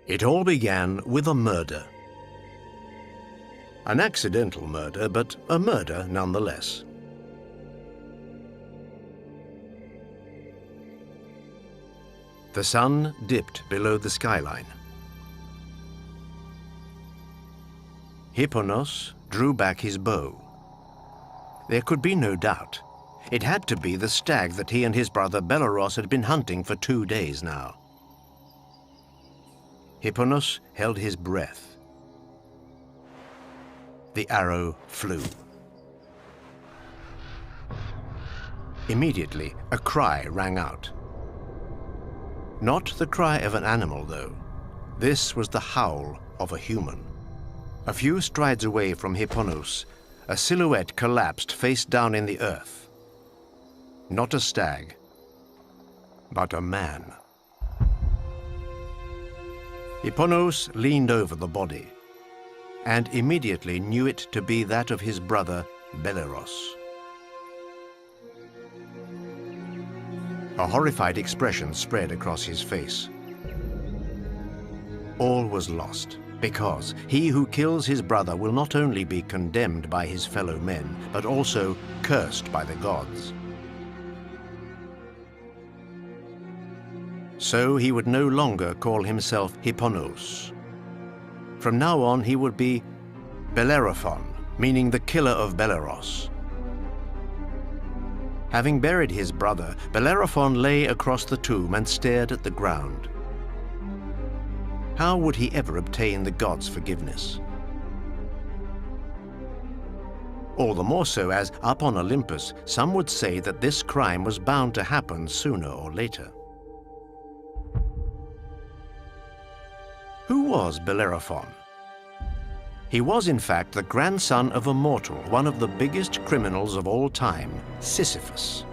It all began with a murder. An accidental murder, but a murder nonetheless. The sun dipped below the skyline. Hipponos drew back his bow. There could be no doubt. It had to be the stag that he and his brother Belleros had been hunting for 2 days now. Hipponos held his breath. The arrow flew. Immediately, a cry rang out. Not the cry of an animal, though. This was the howl of a human. A few strides away from Hipponos, a silhouette collapsed face down in the earth. Not a stag, but a man. Hipponos leaned over the body and immediately knew it to be that of his brother Belleros. A horrified expression spread across his face. All was lost, because he who kills his brother will not only be condemned by his fellow men, but also cursed by the gods. So he would no longer call himself Hipponos. From now on, he would be Bellerophon, meaning the killer of Belleros. Having buried his brother, Bellerophon lay across the tomb and stared at the ground. How would he ever obtain the gods' forgiveness? All the more so as, up on Olympus, some would say that this crime was bound to happen sooner or later. Who was Bellerophon? He was, in fact, the grandson of a mortal, one of the biggest criminals of all time, Sisyphus.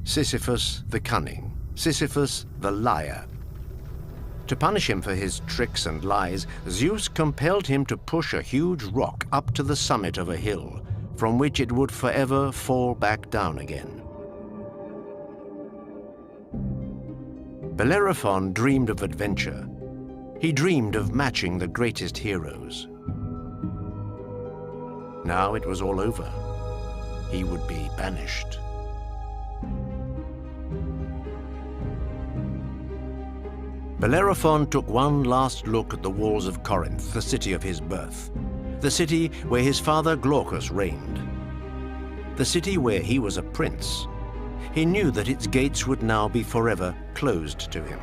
Sisyphus the cunning, Sisyphus the liar. To punish him for his tricks and lies, Zeus compelled him to push a huge rock up to the summit of a hill, from which it would forever fall back down again. Bellerophon dreamed of adventure. He dreamed of matching the greatest heroes. Now it was all over. He would be banished. Bellerophon took one last look at the walls of Corinth, the city of his birth, the city where his father Glaucus reigned, the city where he was a prince. He knew that its gates would now be forever closed to him.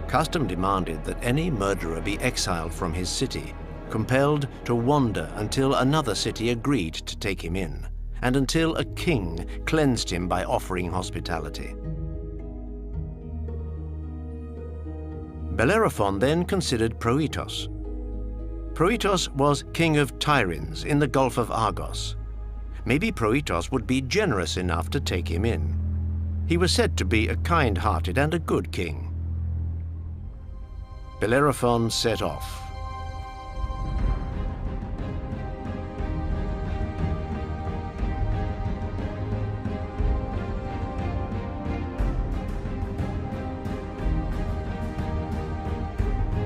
Custom demanded that any murderer be exiled from his city, compelled to wander until another city agreed to take him in, and until a king cleansed him by offering hospitality. Bellerophon then considered Proetos. Proetos was king of Tiryns in the Gulf of Argos. Maybe Proetos would be generous enough to take him in. He was said to be a kind-hearted and a good king. Bellerophon set off.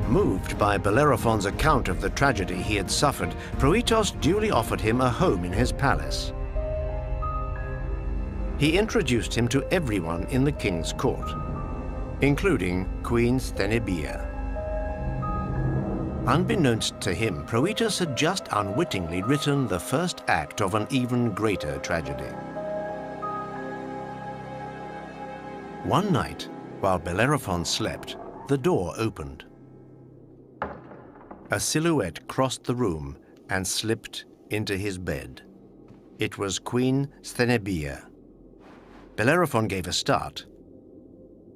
Moved by Bellerophon's account of the tragedy he had suffered, Proetos duly offered him a home in his palace. He introduced him to everyone in the king's court, including Queen Sthenebia. Unbeknownst to him, Proetos had just unwittingly written the first act of an even greater tragedy. One night, while Bellerophon slept, the door opened. A silhouette crossed the room and slipped into his bed. It was Queen Sthenebia. Bellerophon gave a start.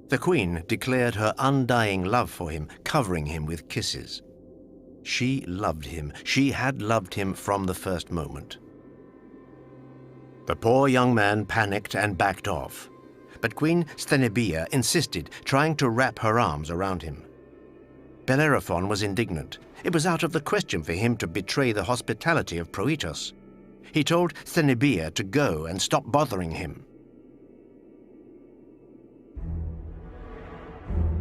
The queen declared her undying love for him, covering him with kisses. She loved him. She had loved him from the first moment. The poor young man panicked and backed off. But Queen Sthenebia insisted, trying to wrap her arms around him. Bellerophon was indignant. It was out of the question for him to betray the hospitality of Proetos. He told Sthenebia to go and stop bothering him.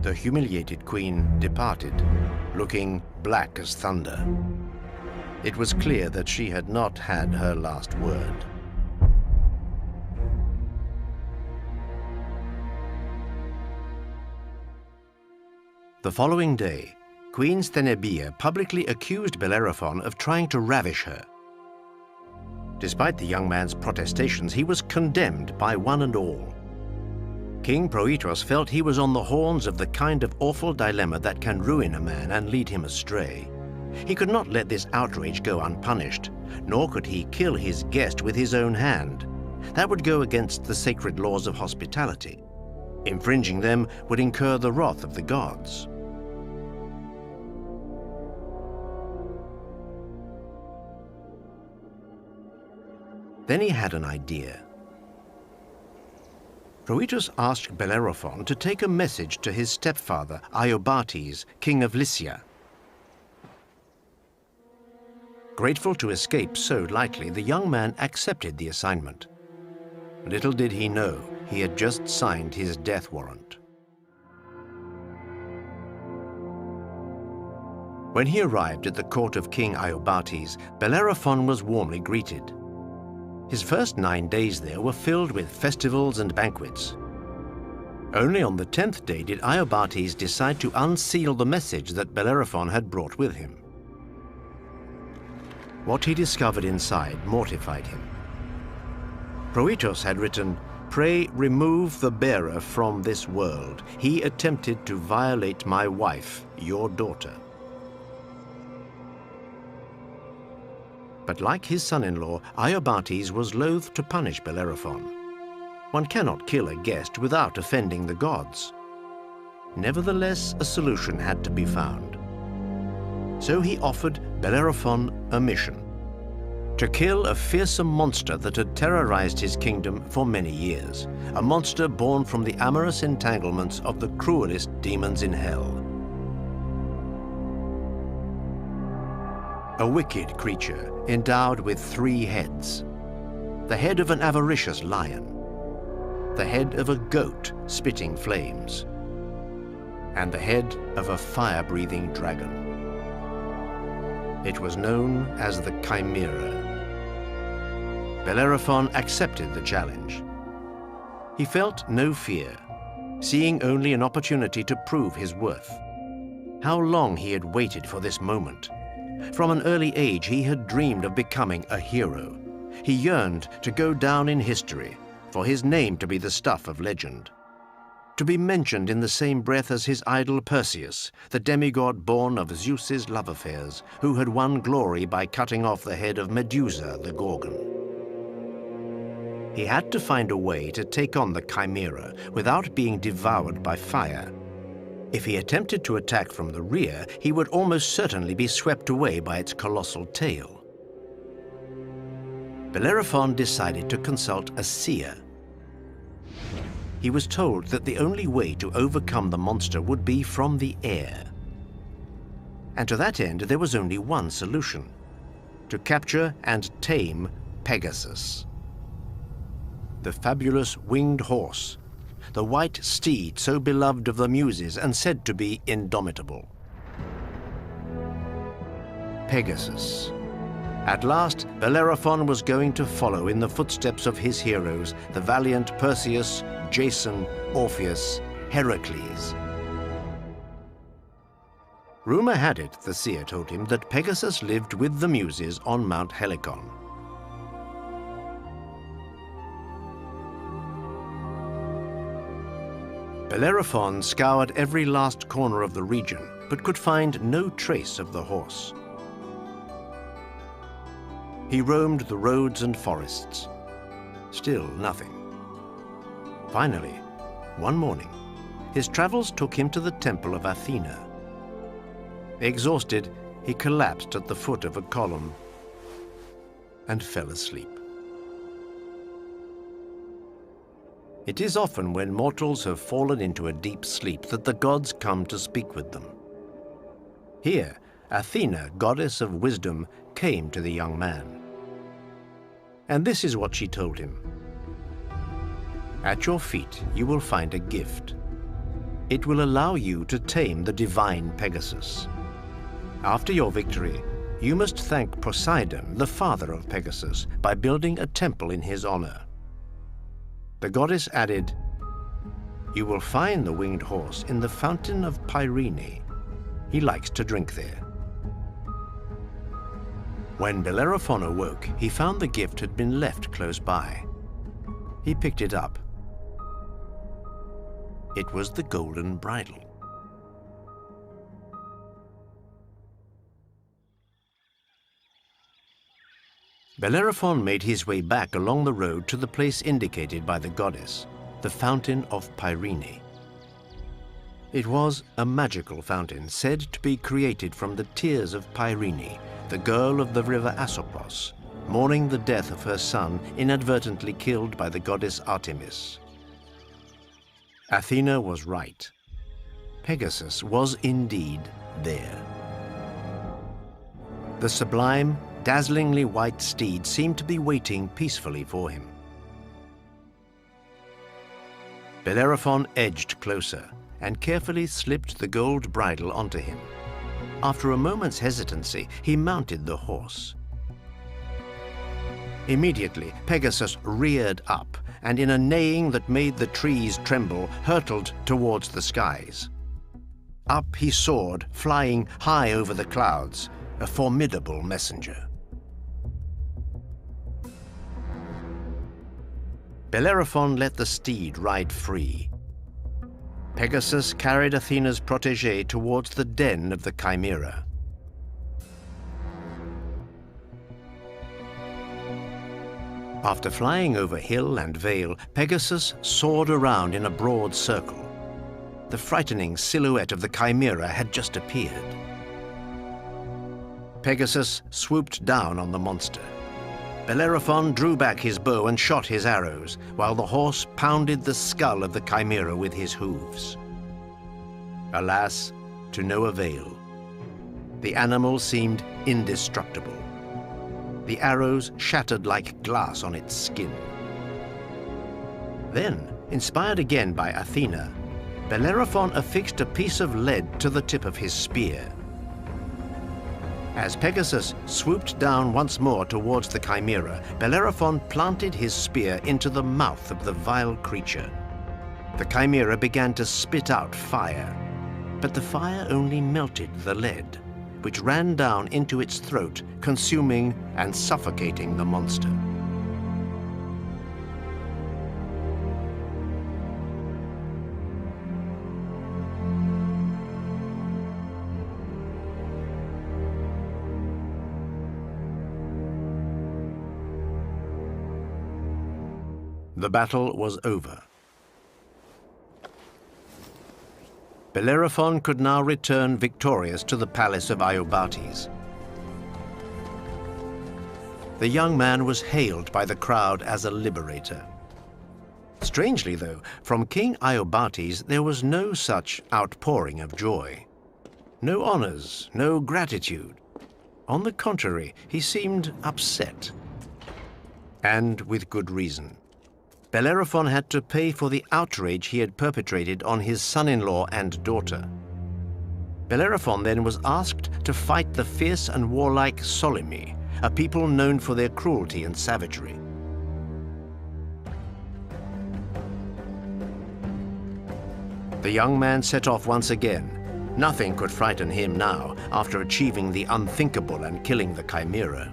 The humiliated queen departed, looking black as thunder. It was clear that she had not had her last word. The following day, Queen Sthenebia publicly accused Bellerophon of trying to ravish her. Despite the young man's protestations, he was condemned by one and all. King Proetos felt he was on the horns of the kind of awful dilemma that can ruin a man and lead him astray. He could not let this outrage go unpunished, nor could he kill his guest with his own hand. That would go against the sacred laws of hospitality. Infringing them would incur the wrath of the gods. Then he had an idea. Proetos asked Bellerophon to take a message to his stepfather, Iobates, king of Lycia. Grateful to escape so lightly, the young man accepted the assignment. Little did he know, he had just signed his death warrant. When he arrived at the court of King Iobates, Bellerophon was warmly greeted. His first 9 days there were filled with festivals and banquets. Only on the 10th day did Iobates decide to unseal the message that Bellerophon had brought with him. What he discovered inside mortified him. Proetos had written, "Pray remove the bearer from this world. He attempted to violate my wife, your daughter." But like his son-in-law, Iobates was loath to punish Bellerophon. One cannot kill a guest without offending the gods. Nevertheless, a solution had to be found. So he offered Bellerophon a mission: to kill a fearsome monster that had terrorized his kingdom for many years, a monster born from the amorous entanglements of the cruelest demons in hell. A wicked creature endowed with 3 heads: the head of an avaricious lion, the head of a goat spitting flames, and the head of a fire-breathing dragon. It was known as the Chimera. Bellerophon accepted the challenge. He felt no fear, seeing only an opportunity to prove his worth. How long he had waited for this moment. From an early age, he had dreamed of becoming a hero. He yearned to go down in history, for his name to be the stuff of legend. To be mentioned in the same breath as his idol Perseus, the demigod born of Zeus's love affairs, who had won glory by cutting off the head of Medusa the Gorgon. He had to find a way to take on the Chimera without being devoured by fire. If he attempted to attack from the rear, he would almost certainly be swept away by its colossal tail. Bellerophon decided to consult a seer. He was told that the only way to overcome the monster would be from the air. And to that end, there was only one solution: to capture and tame Pegasus, the fabulous winged horse, the white steed so beloved of the Muses and said to be indomitable. Pegasus. At last, Bellerophon was going to follow in the footsteps of his heroes, the valiant Perseus, Jason, Orpheus, Heracles. Rumor had it, the seer told him, that Pegasus lived with the Muses on Mount Helicon. Bellerophon scoured every last corner of the region, but could find no trace of the horse. He roamed the roads and forests. Still nothing. Finally, one morning, his travels took him to the temple of Athena. Exhausted, he collapsed at the foot of a column and fell asleep. It is often when mortals have fallen into a deep sleep that the gods come to speak with them. Here, Athena, goddess of wisdom, came to the young man. And this is what she told him. "At your feet you will find a gift. It will allow you to tame the divine Pegasus. After your victory, you must thank Poseidon, the father of Pegasus, by building a temple in his honor. The goddess added, "You will find the winged horse in the fountain of Pyrene. He likes to drink there." When Bellerophon awoke, he found the gift had been left close by. He picked it up. It was the golden bridle. Bellerophon made his way back along the road to the place indicated by the goddess, the fountain of Pyrene. It was a magical fountain said to be created from the tears of Pyrene, the girl of the river Asopos, mourning the death of her son inadvertently killed by the goddess Artemis. Athena was right. Pegasus was indeed there. The sublime, dazzlingly white steed seemed to be waiting peacefully for him. Bellerophon edged closer and carefully slipped the gold bridle onto him. After a moment's hesitancy, he mounted the horse. Immediately, Pegasus reared up, and in a neighing that made the trees tremble, hurtled towards the skies. Up he soared, flying high over the clouds, a formidable messenger. Bellerophon let the steed ride free. Pegasus carried Athena's protégé towards the den of the Chimera. After flying over hill and vale, Pegasus soared around in a broad circle. The frightening silhouette of the Chimera had just appeared. Pegasus swooped down on the monster. Bellerophon drew back his bow and shot his arrows, while the horse pounded the skull of the Chimera with his hooves. Alas, to no avail. The animal seemed indestructible. The arrows shattered like glass on its skin. Then, inspired again by Athena, Bellerophon affixed a piece of lead to the tip of his spear. As Pegasus swooped down once more towards the Chimera, Bellerophon planted his spear into the mouth of the vile creature. The Chimera began to spit out fire, but the fire only melted the lead, which ran down into its throat, consuming and suffocating the monster. The battle was over. Bellerophon could now return victorious to the palace of Iobates. The young man was hailed by the crowd as a liberator. Strangely, though, from King Iobates there was no such outpouring of joy. No honors, no gratitude. On the contrary, he seemed upset. And with good reason. Bellerophon had to pay for the outrage he had perpetrated on his son-in-law and daughter. Bellerophon then was asked to fight the fierce and warlike Solymi, a people known for their cruelty and savagery. The young man set off once again. Nothing could frighten him now, after achieving the unthinkable and killing the Chimera.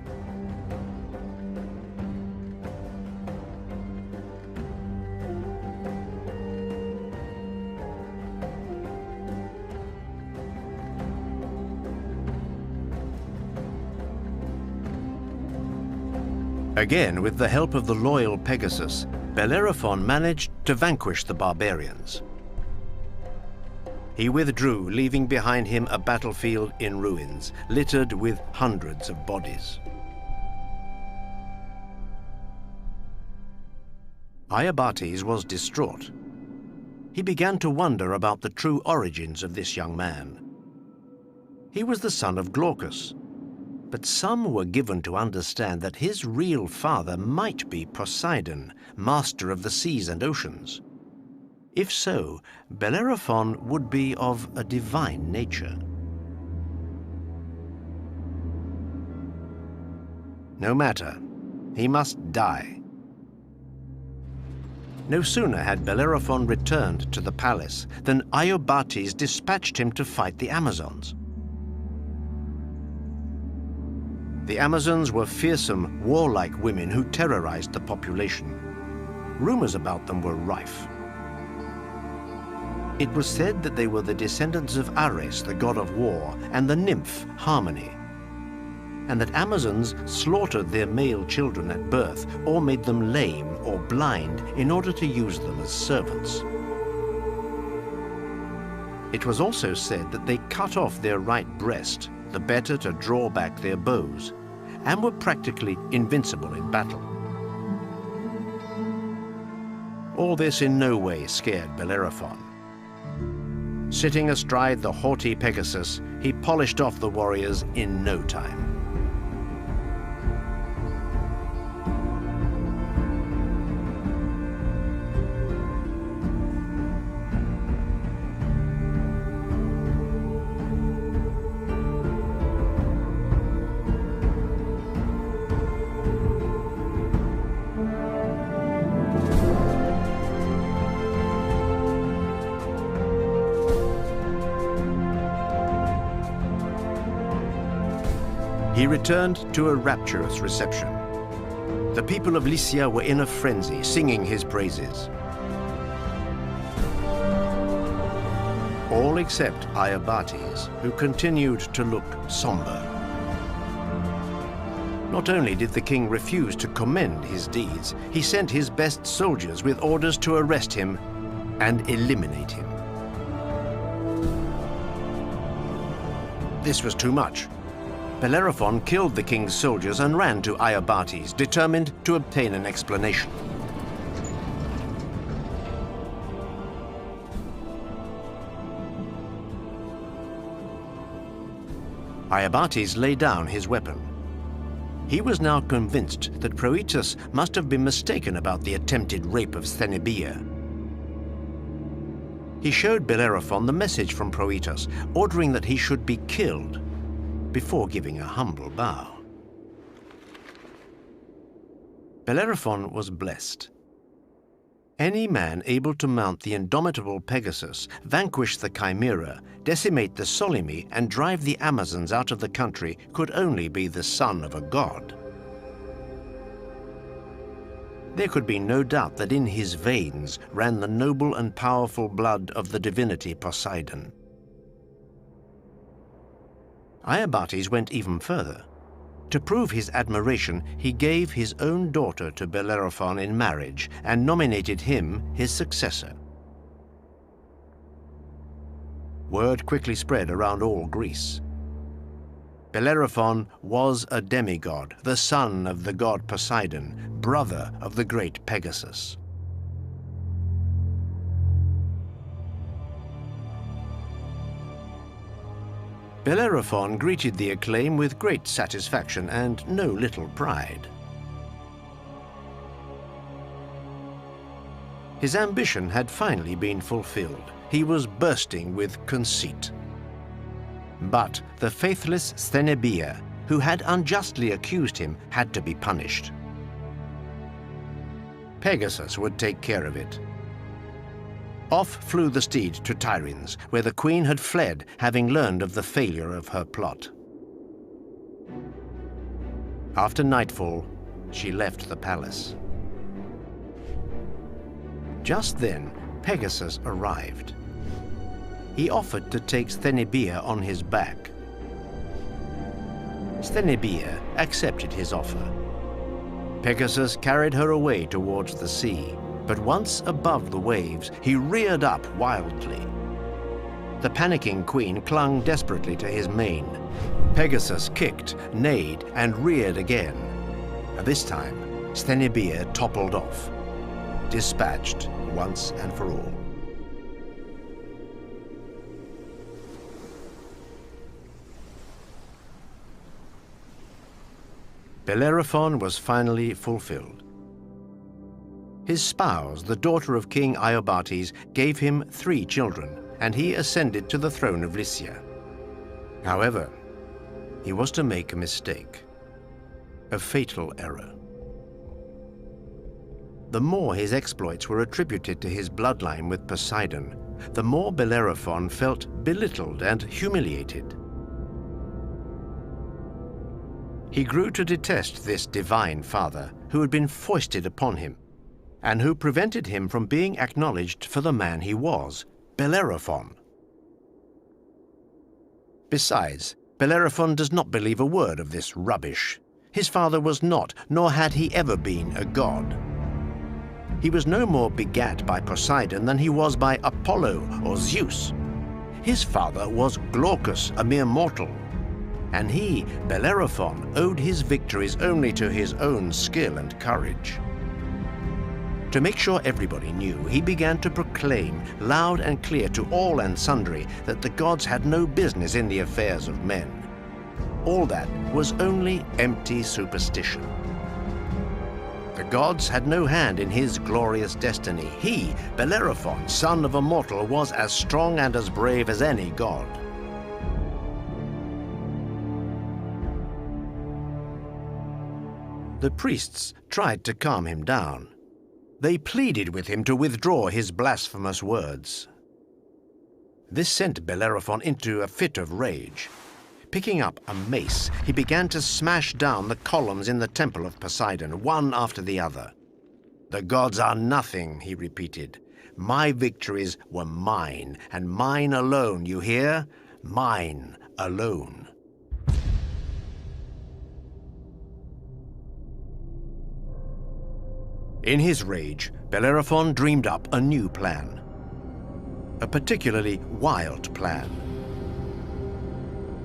Again, with the help of the loyal Pegasus, Bellerophon managed to vanquish the barbarians. He withdrew, leaving behind him a battlefield in ruins, littered with hundreds of bodies. Iobates was distraught. He began to wonder about the true origins of this young man. He was the son of Glaucus, but some were given to understand that his real father might be Poseidon, master of the seas and oceans. If so, Bellerophon would be of a divine nature. No matter, he must die. No sooner had Bellerophon returned to the palace than Iobates dispatched him to fight the Amazons. The Amazons were fearsome, warlike women who terrorized the population. Rumors about them were rife. It was said that they were the descendants of Ares, the god of war, and the nymph Harmony, and that Amazons slaughtered their male children at birth or made them lame or blind in order to use them as servants. It was also said that they cut off their right breast, the better to draw back their bows, and were practically invincible in battle. All this in no way scared Bellerophon. Sitting astride the haughty Pegasus, he polished off the warriors in no time. He returned to a rapturous reception. The people of Lycia were in a frenzy, singing his praises. All except Iobates, who continued to look somber. Not only did the king refuse to commend his deeds, he sent his best soldiers with orders to arrest him and eliminate him. This was too much. Bellerophon killed the king's soldiers and ran to Iobates, determined to obtain an explanation. Iobates laid down his weapon. He was now convinced that Proetus must have been mistaken about the attempted rape of Sthenebia. He showed Bellerophon the message from Proetus, ordering that he should be killed before giving a humble bow. Bellerophon was blessed. Any man able to mount the indomitable Pegasus, vanquish the Chimera, decimate the Solymi, and drive the Amazons out of the country could only be the son of a god. There could be no doubt that in his veins ran the noble and powerful blood of the divinity Poseidon. Iobates went even further. To prove his admiration, he gave his own daughter to Bellerophon in marriage and nominated him his successor. Word quickly spread around all Greece. Bellerophon was a demigod, the son of the god Poseidon, brother of the great Pegasus. Bellerophon greeted the acclaim with great satisfaction and no little pride. His ambition had finally been fulfilled. He was bursting with conceit. But the faithless Sthenebia, who had unjustly accused him, had to be punished. Pegasus would take care of it. Off flew the steed to Tiryns, where the queen had fled, having learned of the failure of her plot. After nightfall, she left the palace. Just then, Pegasus arrived. He offered to take Sthenebia on his back. Sthenebia accepted his offer. Pegasus carried her away towards the sea. But once above the waves, he reared up wildly. The panicking queen clung desperately to his mane. Pegasus kicked, neighed, and reared again. This time, Sthenebia toppled off, dispatched once and for all. Bellerophon was finally fulfilled. His spouse, the daughter of King Iobates, gave him 3 children, and he ascended to the throne of Lycia. However, he was to make a mistake, a fatal error. The more his exploits were attributed to his bloodline with Poseidon, the more Bellerophon felt belittled and humiliated. He grew to detest this divine father who had been foisted upon him, and who prevented him from being acknowledged for the man he was, Bellerophon. Besides, Bellerophon does not believe a word of this rubbish. His father was not, nor had he ever been, a god. He was no more begat by Poseidon than he was by Apollo or Zeus. His father was Glaucus, a mere mortal, and he, Bellerophon, owed his victories only to his own skill and courage. To make sure everybody knew, he began to proclaim loud and clear to all and sundry that the gods had no business in the affairs of men. All that was only empty superstition. The gods had no hand in his glorious destiny. He, Bellerophon, son of a mortal, was as strong and as brave as any god. The priests tried to calm him down. They pleaded with him to withdraw his blasphemous words. This sent Bellerophon into a fit of rage. Picking up a mace, he began to smash down the columns in the temple of Poseidon, one after the other. "The gods are nothing," he repeated. "My victories were mine, and mine alone, you hear? Mine alone." In his rage, Bellerophon dreamed up a new plan, a particularly wild plan.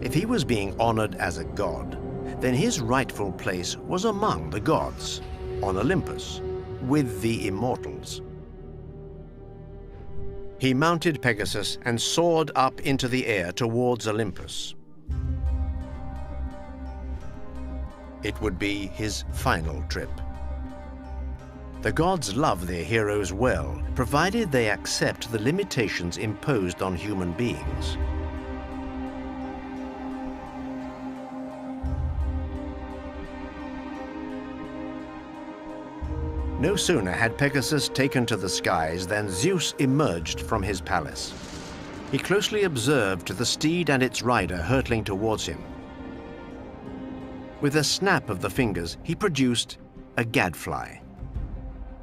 If he was being honored as a god, then his rightful place was among the gods, on Olympus, with the immortals. He mounted Pegasus and soared up into the air towards Olympus. It would be his final trip. The gods love their heroes well, provided they accept the limitations imposed on human beings. No sooner had Pegasus taken to the skies than Zeus emerged from his palace. He closely observed the steed and its rider hurtling towards him. With a snap of the fingers, he produced a gadfly,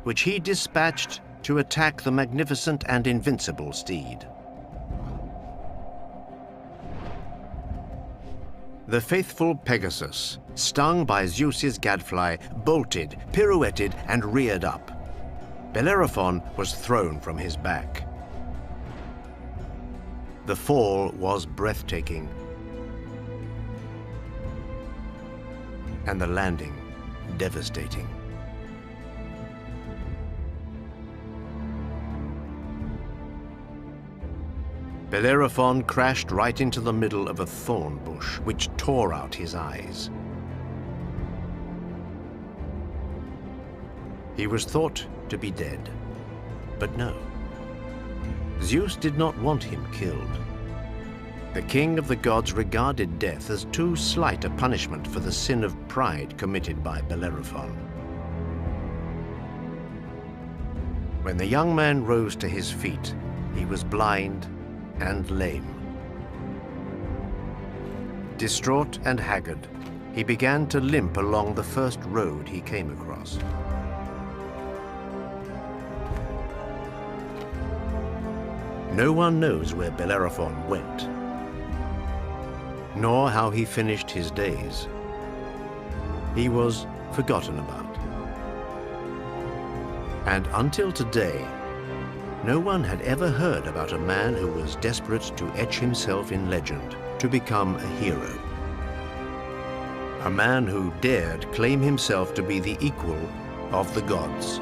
which he dispatched to attack the magnificent and invincible steed. The faithful Pegasus, stung by Zeus's gadfly, bolted, pirouetted, and reared up. Bellerophon was thrown from his back. The fall was breathtaking, and the landing devastating. Bellerophon crashed right into the middle of a thorn bush, which tore out his eyes. He was thought to be dead, but no. Zeus did not want him killed. The king of the gods regarded death as too slight a punishment for the sin of pride committed by Bellerophon. When the young man rose to his feet, he was blind and lame. Distraught and haggard, he began to limp along the first road he came across. No one knows where Bellerophon went, nor how he finished his days. He was forgotten about. And until today, no one had ever heard about a man who was desperate to etch himself in legend, to become a hero. A man who dared claim himself to be the equal of the gods.